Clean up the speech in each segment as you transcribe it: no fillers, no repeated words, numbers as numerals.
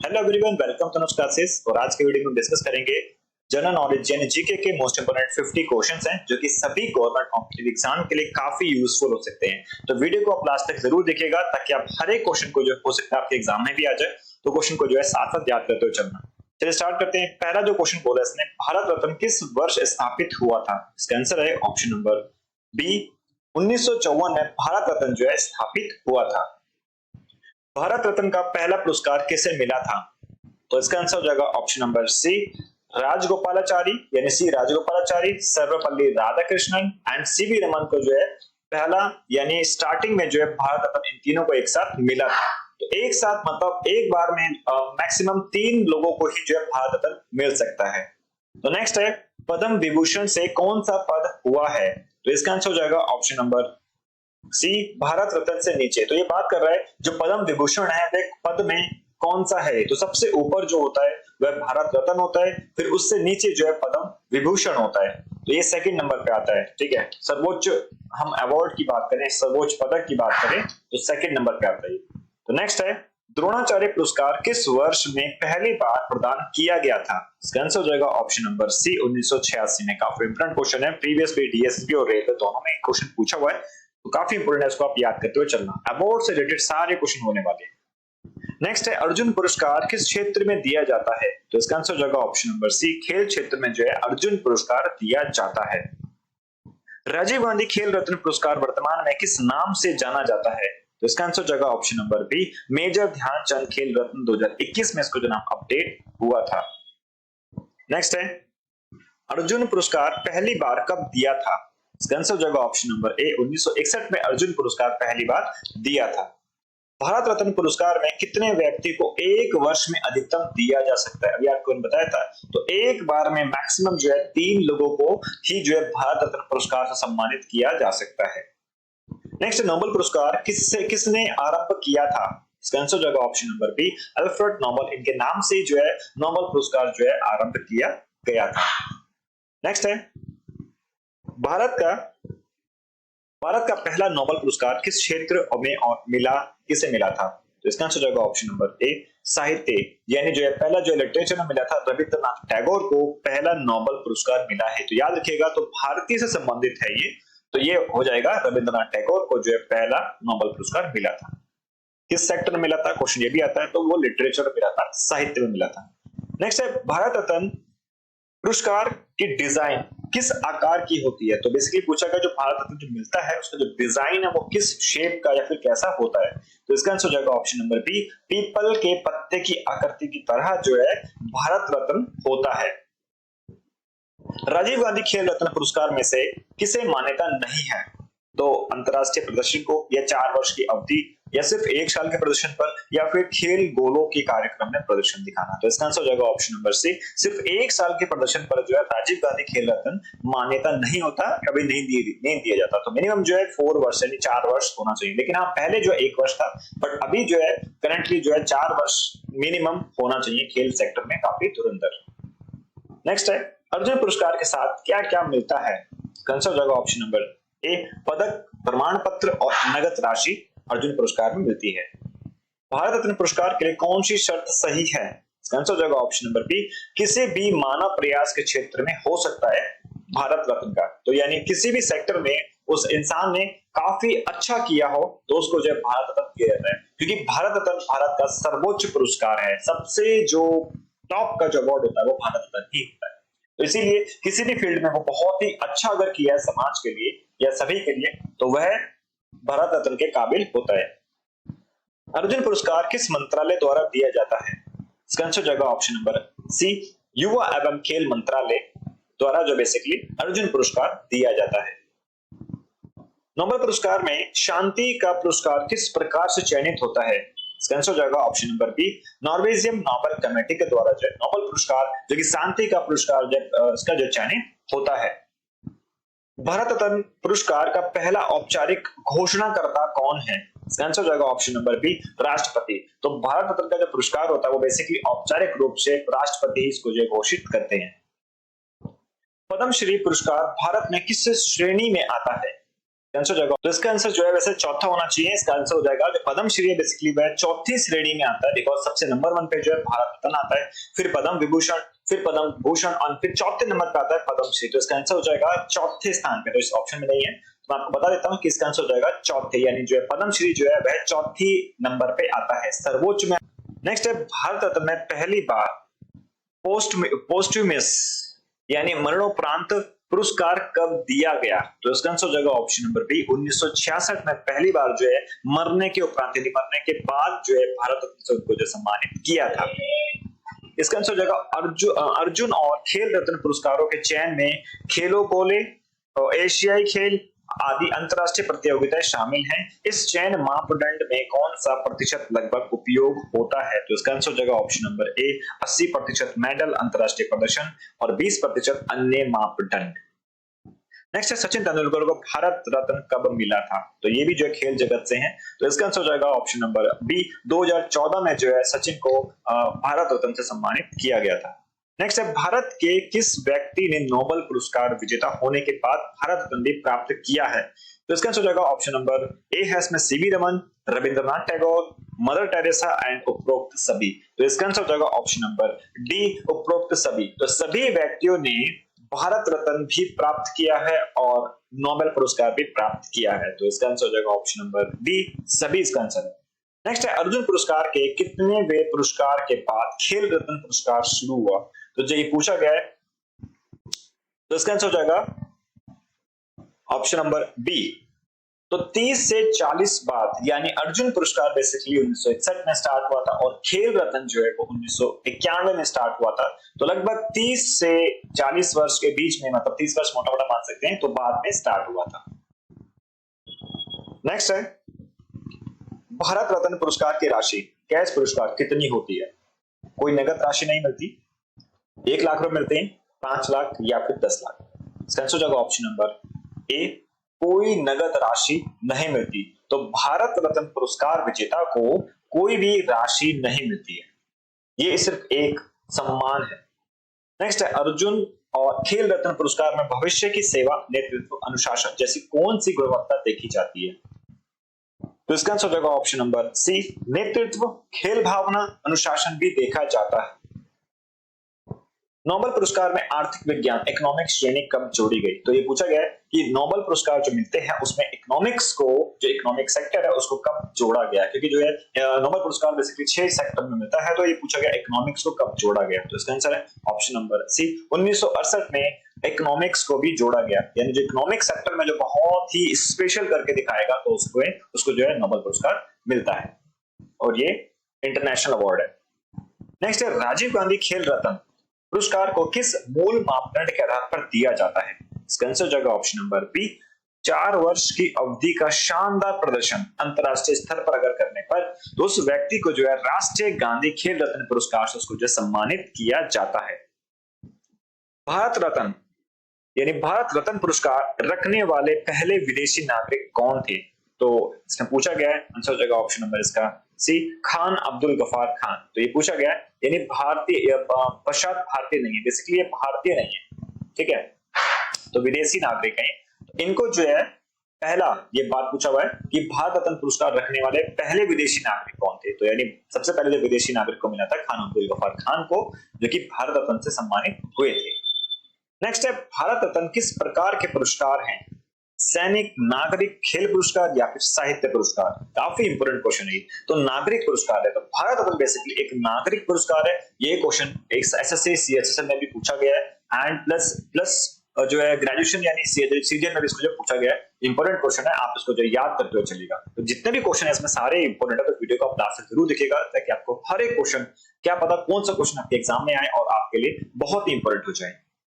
Hello everyone, welcome to classes. और आज के वीडियो में डिस्कस करेंगे जनरल नॉलेज यानी जीके के मोस्ट इंपोर्टेंट 50 क्वेश्चंस हैं जो कि सभी गवर्नमेंट कॉम्पिटिटिव एग्जाम के लिए काफी यूजफुल हो सकते हैं। तो वीडियो को आप लास्ट तक जरूर देखिएगा ताकि आप हर एक क्वेश्चन को जो हो सकता है आपके एग्जाम में भी आ जाए, तो क्वेश्चन को जो है साथ साथ याद करते हुए चलना। चलिए स्टार्ट करते हैं। पहला जो क्वेश्चन बोला इसने, भारत रत्न किस वर्ष स्थापित हुआ था? इसका आंसर है ऑप्शन नंबर बी, 1954 में भारत रत्न जो है स्थापित हुआ था। भारत रत्न का पहला पुरस्कार किसे मिला था? तो इसका आंसर हो जाएगा ऑप्शन नंबर सी, राजगोपालाचारी यानी सी राजगोपालाचारी, सर्वपल्ली राधाकृष्णन एंड सीवी रमन को जो है पहला यानी स्टार्टिंग में जो है भारत रत्न इन तीनों को एक साथ मिला था। तो एक साथ मतलब एक बार में मैक्सिमम 3 लोगों को ही जो है भारत रत्न मिल सकता है। तो नेक्स्ट है, पद्म विभूषण से कौन सा पद हुआ है? तो इसका आंसर हो जाएगा option number C, Bharat Ratna से नीचे। तो ये बात कर रहा है जो पद्म विभूषण है वह पद में कौन सा है? तो सबसे ऊपर जो होता है वह भारत रत्न होता है, फिर उससे नीचे जो है पद्म विभूषण होता है। तो ये सेकंड नंबर पे आता है। ठीक है, सर्वोच्च हम अवार्ड की बात करें, सर्वोच्च पदक की बात करें तो सेकंड नंबर पे आता है। तो नेक्स्ट है, द्रोणाचार्य पुरस्कार किस वर्ष में पहली बार प्रदान किया गया था? इसका आंसर हो जाएगा ऑप्शन नंबर सी, 1986 में। काफी इंपोर्टेंट क्वेश्चन है, प्रीवियस भी डीएसपी और रेलवे दोनों में क्वेश्चन पूछा हुआ है, तो काफी इंपोर्टेंट है, इसको आप याद करते हुए चलना। अवार्ड से रिलेटेड सारे क्वेश्चन होने वाले हैं। नेक्स्ट है, अर्जुन पुरस्कार किस क्षेत्र में दिया जाता है? तो इसका आंसर हो जाएगा ऑप्शन नंबर सी, खेल क्षेत्र में जो है अर्जुन पुरस्कार दिया जाता है। राजीव गांधी खेल रत्न पुरस्कार वर्तमान में किस नाम से जाना जाता है? तो इसका आंसर हो जाएगा option number B, major Dhyan Chand Khel Ratna 2021 में इसको जो नाम अपडेट हुआ था। नेक्स्ट है, अर्जुन पुरस्कार पहली बार कब दिया था? इसका आंसर हो जाएगा ऑप्शन नंबर ए, 1961 में अर्जुन पुरस्कार पहली बार दिया था। भारत रत्न पुरस्कार में कितने व्यक्ति को एक वर्ष में अधिकतम दिया जा सकता है? अभी आपको बताया था। तो एक बार में मैक्सिमम जो है 3 लोगों को ही जो है भारत रत्न पुरस्कार से सम्मानित किया जा सकता है। नेक्स्ट, नोबेल पुरस्कार किसने आरंभ किया था? इसका आंसर हो जाएगा option number B, Alfred Nobel. इनके नाम से जो है नोबेल पुरस्कार जो है आरंभ किया गया था। नेक्स्ट है, भारत का पहला नोबेल पुरस्कार किस क्षेत्र में किसे मिला था? तो इसका आंसर जाएगा ऑप्शन नंबर ए, साहित्य यानी जो है पहला जो लिटरेचर में मिला था, रविंद्रनाथ टैगोर को पहला नोबेल पुरस्कार मिला है। तो याद रखिएगा, तो भारतीय से संबंधित है ये, तो ये हो जाएगा रविंद्रनाथ टैगोर को जो है पहला नोबेल पुरस्कार मिला था। किस सेक्टर में मिला था क्वेश्चन ये भी आता है, तो वो लिटरेचर में मिला था, साहित्य में मिला था। नेक्स्ट है, भारत रत्न पुरस्कार की डिजाइन किस आकार की होती है? तो बेसिकली पूछा गया जो भारत रत्न जो मिलता है उसका जो डिजाइन है वो किस शेप का या फिर कैसा होता है? तो इसका आंसर हो जाएगा ऑप्शन नंबर बी, पीपल के पत्ते की आकृति की तरह जो है भारत रत्न होता है। राजीव गांधी खेल रत्न पुरस्कार में से किसे मान्यता नहीं है? तो अंतरराष्ट्रीय प्रदर्शन को, या 4 वर्ष की अवधि, या सिर्फ 1 साल के प्रदर्शन पर, या फिर खेल गोलों के कार्यक्रम में प्रदर्शन दिखाना। तो इसका आंसर हो जाएगा ऑप्शन नंबर सी, सिर्फ 1 साल के प्रदर्शन पर जो है राजीव गांधी खेल रत्न मान्यता नहीं होता, कभी नहीं दिया जाता। तो मिनिमम जो है 4 वर्ष यानी 4 वर्ष होना चाहिए, लेकिन हाँ पहले जो है 1 वर्ष था, बट अभी जो है करंटली जो है 4 वर्ष मिनिमम होना चाहिए खेल सेक्टर में, काफी धुरंधर। नेक्स्ट है, अर्जुन पुरस्कार के साथ क्या क्या मिलता है? आंसर हो जाएगा ऑप्शन नंबर ए, पदक, प्रमाण पत्र और नगद राशि अर्जुन पुरस्कार में मिलती है। भारत रत्न पुरस्कार के लिए कौन सी शर्त सही है? इसका आंसर हो जाएगा ऑप्शन नंबर बी, किसी भी मानव प्रयास के क्षेत्र में हो सकता है भारत रत्न का। तो यानी किसी भी सेक्टर में उस इंसान ने काफी अच्छा किया हो तो उसको जो है भारत रत्न दिया जाता है, क्योंकि भारत रत्न भारत का सर्वोच्च पुरस्कार है। सबसे जो टॉप का जो अवार्ड होता है वो भारत रत्न ही होता है। तो इसीलिए किसी भी फील्ड में वो बहुत ही अच्छा अगर किया है समाज के लिए या सभी के लिए, तो वह भारत रत्न के काबिल होता है। अर्जुन पुरस्कार किस मंत्रालय द्वारा दिया जाता है? इसका आंसर जाएगा ऑप्शन नंबर सी, युवा एवं खेल मंत्रालय द्वारा जो बेसिकली अर्जुन पुरस्कार दिया जाता है। नोबेल पुरस्कार में शांति का पुरस्कार किस प्रकार से चयनित होता है? इसका आंसर हो जाएगा option number B, Norwegian Nobel committee के द्वारा जो नोबेल पुरस्कार जो कि शांति का पुरस्कार इसका जो चयनित होता है। भारत रत्न पुरस्कार का पहला औपचारिक घोषणाकर्ता कौन है? इसका आंसर हो जाएगा ऑप्शन नंबर बी, राष्ट्रपति। तो भारत रत्न का जो पुरस्कार होता है वो बेसिकली औपचारिक रूप से राष्ट्रपति ही इसको जो घोषित करते हैं। पद्मश्री पुरस्कार भारत में किस श्रेणी में आता है? आंसर हो जाएगा, तो इसका आंसर जो है वैसे चौथा होना चाहिए। इसका आंसर हो जाएगा जो पद्मश्री है बेसिकली वह चौथी श्रेणी में आता है, बिकॉज सबसे नंबर 1 पे जो है भारत रत्न आता है, फिर पद्म विभूषण, फिर पद्म भूषण और फिर चौथे नंबर पे आता है पद्मश्री। तो इसका आंसर हो जाएगा चौथे स्थान पे, तो इस ऑप्शन में नहीं है। तो मैं आपको बता देता हूँ कि इसका आंसर हो जाएगा चौथे, यानी जो है पद्मश्री जो है वह चौथी नंबर पे आता है सर्वोच्च में। नेक्स्ट है भारत रत्न में पहली बार पोस्टुमस यानी मरणोपरांत पुरस्कार कब दिया गया? तो इसका आंसर हो जाएगा ऑप्शन नंबर बी, 1966 में पहली बार जो है मरने के उपरांत यानी मरने के बाद जो है भारत रत्न से उनको जो सम्मानित किया था। इसका आंसर हो जाएगा अर्जुन और खेल रत्न पुरस्कारों के चयन में खेलो बोले और एशियाई खेल आदि अंतरराष्ट्रीय प्रतियोगिताएं शामिल हैं। इस चयन मापदंड में कौन सा प्रतिशत लगभग उपयोग होता है? तो इसका आंसर हो जाएगा ऑप्शन नंबर ए, 80% मेडल अंतरराष्ट्रीय प्रदर्शन और 20% अन्य मापदंड। नेक्स्ट है सचिन तेंदुलकर को भारत रत्न कब मिला था? तो ये भी जो है खेल जगत से हैं, तो इसका आंसर हो जाएगा ऑप्शन नंबर बी, 2014 में जो है सचिन को भारत रत्न से सम्मानित किया गया था। नेक्स्ट है भारत के किस व्यक्ति ने नोबेल पुरस्कार विजेता होने के बाद भारत रत्न भी प्राप्त किया है? तो इसका आंसर हो जाएगा ऑप्शन नंबर ए है इसमें CV Raman, Rabindranath Tagore, mother Teresa and उपरोक्त सभी। तो इसका आंसर हो जाएगा ऑप्शन नंबर डी, उपरोक्त सभी। तो सभी व्यक्तियों ने भारत रत्न भी प्राप्त किया है और नोबेल पुरस्कार भी प्राप्त किया है, तो इसका आंसर हो जाएगा ऑप्शन नंबर डी, सभी इसका आंसर है। नेक्स्ट है अर्जुन पुरस्कार के कितने वे पुरस्कार के बाद खेल रत्न पुरस्कार शुरू हुआ? तो जो ये पूछा गया है, तो इसका आंसर हो जाएगा ऑप्शन नंबर बी। तो 30 से 40 बाद, यानी अर्जुन पुरस्कार बेसिकली 1961 में स्टार्ट हुआ था और खेल रत्न जो है वो 1991 में स्टार्ट हुआ था। तो लगभग 30 से 40 वर्ष के बीच में, मतलब 30 वर्ष मोटा मोटा मान सकते हैं, तो बाद में स्टार्ट हुआ था। नेक्स्ट है भारत रत्न पुरस्कार की राशि कैश पुरस्कार कितनी होती है? कोई नगद राशि नहीं मिलती, 1 लाख रुपए मिलते हैं, 5 लाख या फिर 10 लाख। इसका आंसर हो जाएगा ऑप्शन नंबर ए, कोई नगद राशि नहीं मिलती। तो भारत रत्न पुरस्कार विजेता को कोई भी राशि नहीं मिलती है, ये सिर्फ एक सम्मान है। नेक्स्ट है अर्जुन और खेल रत्न पुरस्कार में भविष्य की सेवा, नेतृत्व, अनुशासन जैसी कौन सी गुणवत्ता देखी जाती है? तो इसका आंसर हो जाएगा ऑप्शन नंबर सी, नेतृत्व, खेल भावना, अनुशासन भी देखा जाता है। नोबेल पुरस्कार में आर्थिक विज्ञान इकोनॉमिक्स श्रेणी कब जोड़ी गई? तो ये पूछा गया है कि नोबेल पुरस्कार जो मिलते हैं उसमें इकोनॉमिक्स को, जो इकोनॉमिक सेक्टर है उसको कब जोड़ा गया? क्योंकि जो है नोबेल पुरस्कार बेसिकली 6 सेक्टर में मिलता है, तो ये पूछा गया इकोनॉमिक्स को कब जोड़ा गया? तो इसका आंसर है ऑप्शन नंबर सी, 1968 में इकोनॉमिक्स को भी जोड़ा गया, यानी जो इकोनॉमिक सेक्टर में जो बहुत ही स्पेशल करके दिखाएगा तो उसको जो है नोबेल पुरस्कार मिलता है, और ये इंटरनेशनल अवार्ड है। नेक्स्ट है राजीव गांधी खेल रत्न पुरस्कार को किस मूल मापदंड के आधार पर दिया जाता है? इसका आंसर हो जाएगा ऑप्शन नंबर बी, 4 वर्ष की अवधि का शानदार प्रदर्शन अंतरराष्ट्रीय स्तर पर अगर करने पर तो उस व्यक्ति को जो है राष्ट्रीय गांधी खेल रत्न पुरस्कार से उसको जो सम्मानित किया जाता है। भारत रत्न यानी भारत रत्न पुरस्कार रखने वाले पहले विदेशी नागरिक कौन थे? तो इसमें पूछा गया है, आंसर हो जाएगा ऑप्शन नंबर इसका सी, खान अब्दुल गफार खान। तो ये पूछा गया है, यानी भारतीय पश्चात भारतीय नहीं है, बेसिकली ये भारतीय नहीं है, ठीक है, तो विदेशी नागरिक हैं। तो इनको जो है पहला ये बात पूछा हुआ है कि भारत रत्न पुरस्कार रखने वाले पहले विदेशी नागरिक कौन थे? तो यानी सबसे पहले जो विदेशी नागरिक को मिला था खान अब्दुल गफार खान को, जो कि भारत रत्न से सम्मानित हुए थे। नेक्स्ट है भारत रत्न किस प्रकार के पुरस्कार हैं? सैनिक, नागरिक, खेल पुरस्कार या फिर साहित्य पुरस्कार? काफी इंपोर्टेंट क्वेश्चन है। तो नागरिक पुरस्कार है, तो भारत रत्न बेसिकली एक नागरिक पुरस्कार है। ये क्वेश्चन एसएससी सीएचएसएल में भी पूछा गया है एंड प्लस जो है ग्रेजुएशन यानी सीजीएल में भी इसको जो पूछा गया है। इंपोर्टेंट क्वेश्चन है, आप इसको जो याद करते हुए चलेगा। तो जितने भी क्वेश्चन है इसमें सारे इंपोर्टेंट है, तो वीडियो को आप लास्ट तक जरूर देखिएगा ताकि आपको हर एक क्वेश्चन, क्या पता कौन सा क्वेश्चन आपके एग्जाम में आए और आपके लिए बहुत ही इंपोर्टेंट हो जाए।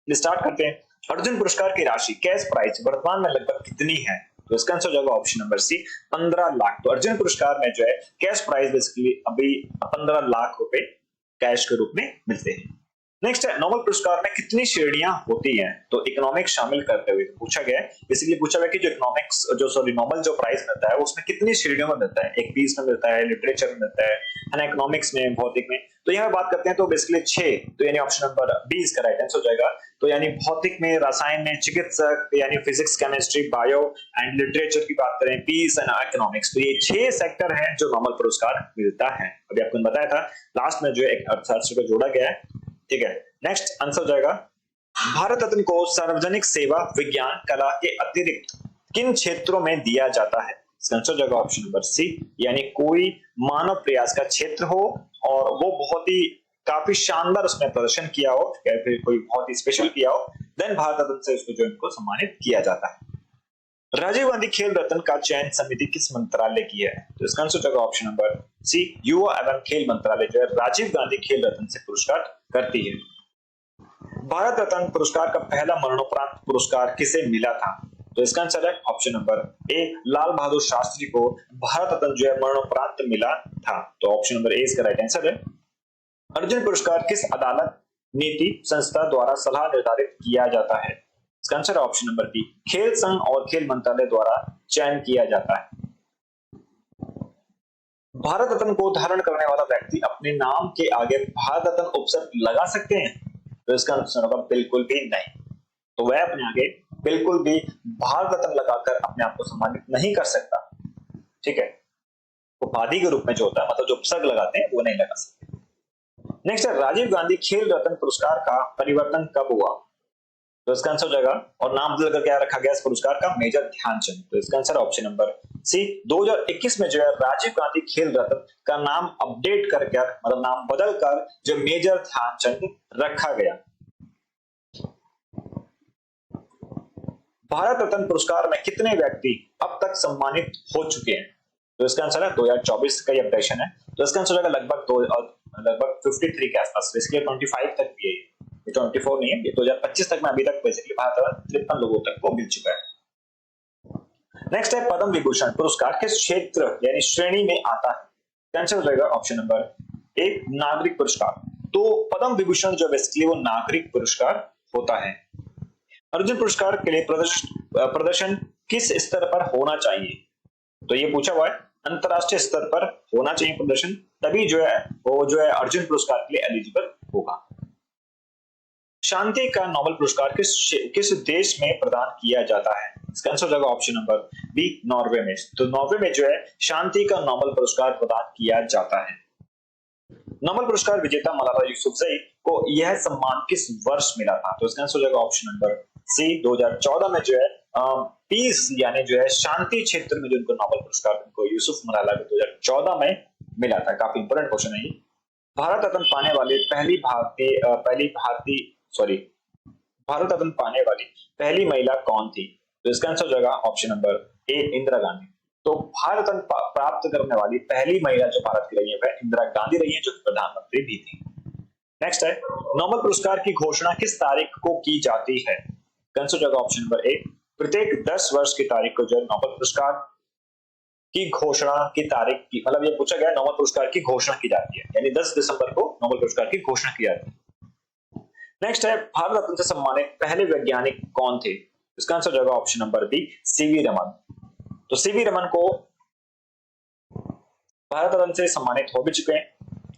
स्टार्ट करते हैं। अर्जुन पुरस्कार की राशि कैश प्राइस वर्तमान में लगभग कितनी है? तो इसका आंसर हो जाएगा ऑप्शन नंबर सी, 15 लाख। तो अर्जुन पुरस्कार में जो है कैश प्राइस बेसिकली अभी 15 लाख रुपए कैश के रूप में मिलते हैं। नेक्स्ट है नोबेल पुरस्कार में कितनी श्रेणियां होती हैं, तो इकोनॉमिक्स शामिल करते हुए पूछा गया है। बेसिकली पूछा गया कि जो इकोनॉमिक्स जो सॉरी नोबेल जो प्राइज मिलता है उसमें कितनी श्रेणियों में मिलता है, एक पीस में मिलता है, लिटरेचर में मिलता है ना, इकोनॉमिक्स में, भौतिक में। तो यहाँ बात करते हैं तो बेसिकली 6, तो यानी ऑप्शन नंबर बी इसका राइट आंसर हो जाएगा। तो यानी भौतिक में, रसायन में, चिकित्सक यानी physics, chemistry, bio and literature की बात करें, पीस एंड इकोनॉमिक्स, तो ये 6 सेक्टर हैं जो नोबेल पुरस्कार मिलता है। अभी आपको बताया था लास्ट में जो एक अर्थशास्त्र को जोड़ा गया है, ठीक है। नेक्स्ट आंसर हो जाएगा भारत रत्न को सार्वजनिक सेवा, विज्ञान, कला के अतिरिक्त किन क्षेत्रों में दिया जाता है। इसका आंसर हो जाएगा ऑप्शन नंबर सी, यानी कोई मानव प्रयास का क्षेत्र हो और वो बहुत ही काफी शानदार उसमें प्रदर्शन किया हो या फिर कोई बहुत ही स्पेशल किया हो, देन भारत रत्न से उसको जो इनको सम्मानित किया जाता है। राजीव गांधी खेल रत्न का चयन समिति किस मंत्रालय की है, तो इसका आंसर हो जाएगा ऑप्शन नंबर सी, युवा एवं खेल मंत्रालय जो है राजीव गांधी खेल रत्न से पुरस्कार करती है। भारत रत्न पुरस्कार का पहला मरणोपरांत पुरस्कार किसे मिला था, तो इसका आंसर है option number A, Lal Bahadur Shastri को भारत रत्न जो है मरणोपरांत मिला था, तो ऑप्शन नंबर ए इसका राइट आंसर है। अर्जुन पुरस्कार किस अदालत, नीति संस्था द्वारा सलाह निर्धारित किया जाता है, इसका आंसर है ऑप्शन नंबर बी, खेल संघ और खेल मंत्रालय द्वारा चयन किया जाता है। भारत रत्न को धारण करने वाला व्यक्ति अपने नाम के आगे भारत रत्न उपसर्ग लगा सकते हैं, तो इसका आंसर होगा बिल्कुल भी नहीं। तो वह अपने आगे बिल्कुल भी भारत रत्न लगाकर अपने आप को सम्मानित नहीं कर सकता, ठीक है। उपाधि के रूप में जो होता है, मतलब जो उपसर्ग लगाते हैं वो नहीं लगा सकते। नेक्स्ट है राजीव गांधी खेल रत्न पुरस्कार का परिवर्तन कब हुआ, तो इसका आंसर हो जाएगा, और नाम बदल कर क्या रखा गया इस पुरस्कार का, मेजर ध्यानचंद, तो इसका आंसर ऑप्शन नंबर सी, 2021 में जो है राजीव गांधी खेल रत्न का नाम अपडेट करके, मतलब नाम बदलकर जो मेजर ध्यानचंद रखा गया। भारत रत्न पुरस्कार में कितने व्यक्ति अब तक सम्मानित हो चुके हैं, तो इसका आंसर है 2024 का ये अपडेशन है, तो इसका आंसर होगा लगभग 53 के आसपास, इसके 25 तक भी है, ये 24 नहीं है, ये 2025 तक में अभी तक बेसिकली भारत रत्न 53 लोगों तक को मिल चुका है। नेक्स्ट है पद्म विभूषण पुरस्कार किस क्षेत्र यानी श्रेणी में आता है, आंसर हो जाएगा ऑप्शन नंबर ए, नागरिक पुरस्कार। तो पद्म विभूषण जो बेसिकली वो नागरिक पुरस्कार होता है। अर्जुन पुरस्कार के लिए प्रदर्शन किस स्तर पर होना चाहिए, तो ये पूछा हुआ है अंतरराष्ट्रीय स्तर पर होना चाहिए प्रदर्शन, तभी जो है वो जो है अर्जुन पुरस्कार के लिए एलिजिबल होगा। शांति का नोबेल पुरस्कार किस देश में प्रदान किया जाता है, इसका आंसर हो जाएगा ऑप्शन नंबर बी, नॉर्वे में। तो नॉर्वे में जो है शांति का नोबेल पुरस्कार प्रदान किया जाता है। नोबेल पुरस्कार विजेता मलाला यूसुफजई को यह सम्मान किस वर्ष मिला था, तो इसका आंसर हो जाएगा ऑप्शन नंबर सी, 2014 में जो है पीस यानी जो है शांति क्षेत्र में जो उनको नोबेल पुरस्कार उनको यूसुफ मलाला को 2014 में मिला था। काफी इंपोर्टेंट क्वेश्चन है। भारत रत्न पाने वाली भारत रत्न पाने वाली पहली महिला कौन थी, तो इसका आंसर हो जाएगा option number A, Indira Gandhi. तो भारत रत्न प्राप्त करने वाली पहली महिला जो भारत की रही है वह इंदिरा गांधी रही है, जो प्रधानमंत्री भी थी। नेक्स्ट है नोबेल पुरस्कार की घोषणा किस तारीख को की जाती है, आंसर हो जाएगा ऑप्शन नंबर ए, प्रत्येक 10 वर्ष की तारीख को जो है नोबेल पुरस्कार की घोषणा की तारीख की, मतलब ये पूछा गया नोबेल पुरस्कार की घोषणा की जाती है, यानी 10 दिसंबर को नोबेल पुरस्कार की घोषणा की जाती है। नेक्स्ट है भारत रत्न से सम्मानित पहले वैज्ञानिक कौन थे, इसका आंसर हो जाएगा option number B, C V Raman. तो सीवी रमन को भारत रत्न से सम्मानित हो भी चुके हैं,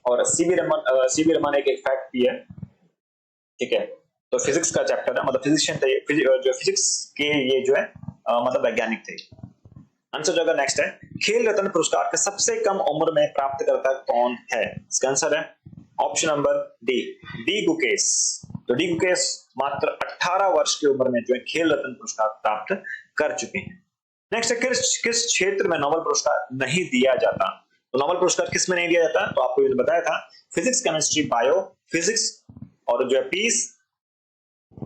और सीवी रमन एक फैक्ट भी है, ठीक है। तो फिजिक्स का चैप्टर है, मतलब फिजिशियन थे, जो फिजिक्स के ये जो है मतलब वैज्ञानिक थे। आंसर जो नेक्स्ट है खेल रत्न पुरस्कार का सबसे कम उम्र में प्राप्तकर्ता कौन है, इसका आंसर है option number D, D Gukesh. तो डी गुकेश मात्र 18 वर्ष की उम्र में जो है खेल रत्न पुरस्कार प्राप्त कर चुके हैं। नेक्स्ट है किस क्षेत्र में नोबेल पुरस्कार नहीं दिया जाता, तो नोबेल पुरस्कार किस में नहीं दिया जाता, तो आपको ये बताया था फिजिक्स, केमिस्ट्री, बायो, फिजिक्स और जो है पीस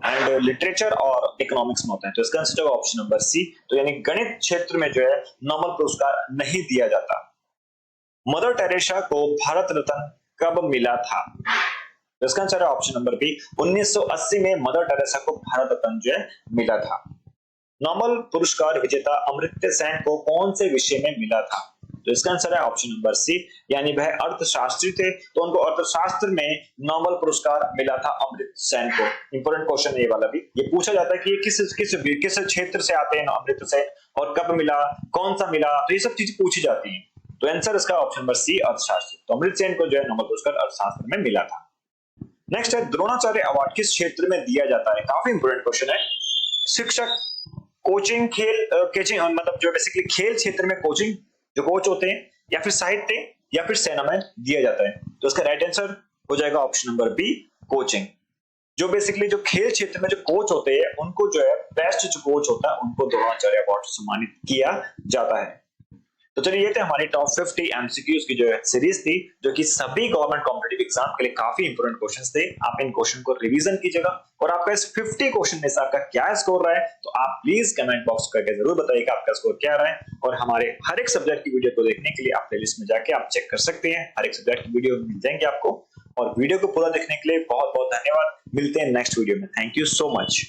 एंड लिटरेचर और इकोनॉमिक्स में होता है, तो इसका आंसर होगा ऑप्शन नंबर सी। तो यानी गणित क्षेत्र में जो है नोबेल पुरस्कार नहीं दिया जाता। मदर टेरेसा को भारत रत्न कब मिला था, तो इसका आंसर है ऑप्शन नंबर बी, 1980 में मदर टेरेसा को भारत रत्न जो है मिला था। नोबेल पुरस्कार विजेता अमर्त्य सेन को कौन से विषय में मिला था, तो इसका आंसर है ऑप्शन नंबर सी, यानी वह अर्थशास्त्री थे तो उनको अर्थशास्त्र में नोबेल पुरस्कार मिला था अमर्त्य सेन को। इंपॉर्टेंट क्वेश्चन है ये वाला भी, ये पूछा जाता है कि ये किस क्षेत्र से आते हैं अमर्त्य सेन और कब मिला, कौन सा मिला, तो ये सब चीजें पूछी जाती हैं। तो आंसर इसका ऑप्शन नंबर सी अर्थशास्त्र। तो अमर्त्य सेन को जो है नोबेल पुरस्कार अर्थशास्त्र में मिला था। नेक्स्ट है द्रोणाचार्य अवार्ड किस क्षेत्र में दिया जाता है, काफी इंपोर्टेंट क्वेश्चन है। शिक्षक, कोचिंग, कोचिंग मतलब जो बेसिकली खेल क्षेत्र में कोचिंग जो कोच होते हैं, या फिर साहित्य, या फिर सेना में दिया जाता है। तो इसका राइट आंसर हो जाएगा ऑप्शन नंबर बी कोचिंग। जो बेसिकली जो खेल क्षेत्र में जो कोच होते हैं उनको जो है बेस्ट जो कोच होता है उनको द्रोणाचार्य अवार्ड से सम्मानित किया जाता है। तो चलिए ये थे हमारी टॉप 50 एमसीक्यूज की जो सीरीज थी, जो कि सभी गवर्नमेंट कॉम्पिटिटिव एग्जाम के लिए काफी इंपोर्टेंट क्वेश्चंस थे। आप इन क्वेश्चन को रिवीजन कीजिएगा और आपका इस 50 क्वेश्चन में से आपका क्या स्कोर रहा है, तो आप प्लीज कमेंट बॉक्स करके जरूर बताइए कि आपका स्कोर क्या रहा है। और हमारे हर एक सब्जेक्ट की वीडियो को देखने के लिए आप प्लेलिस्ट में जाके आप चेक कर सकते हैं, हर एक सब्जेक्ट की वीडियो मिल जाएंगे आपको। और वीडियो को पूरा देखने के लिए बहुत बहुत धन्यवाद। मिलते हैं नेक्स्ट वीडियो में। Thank you so much.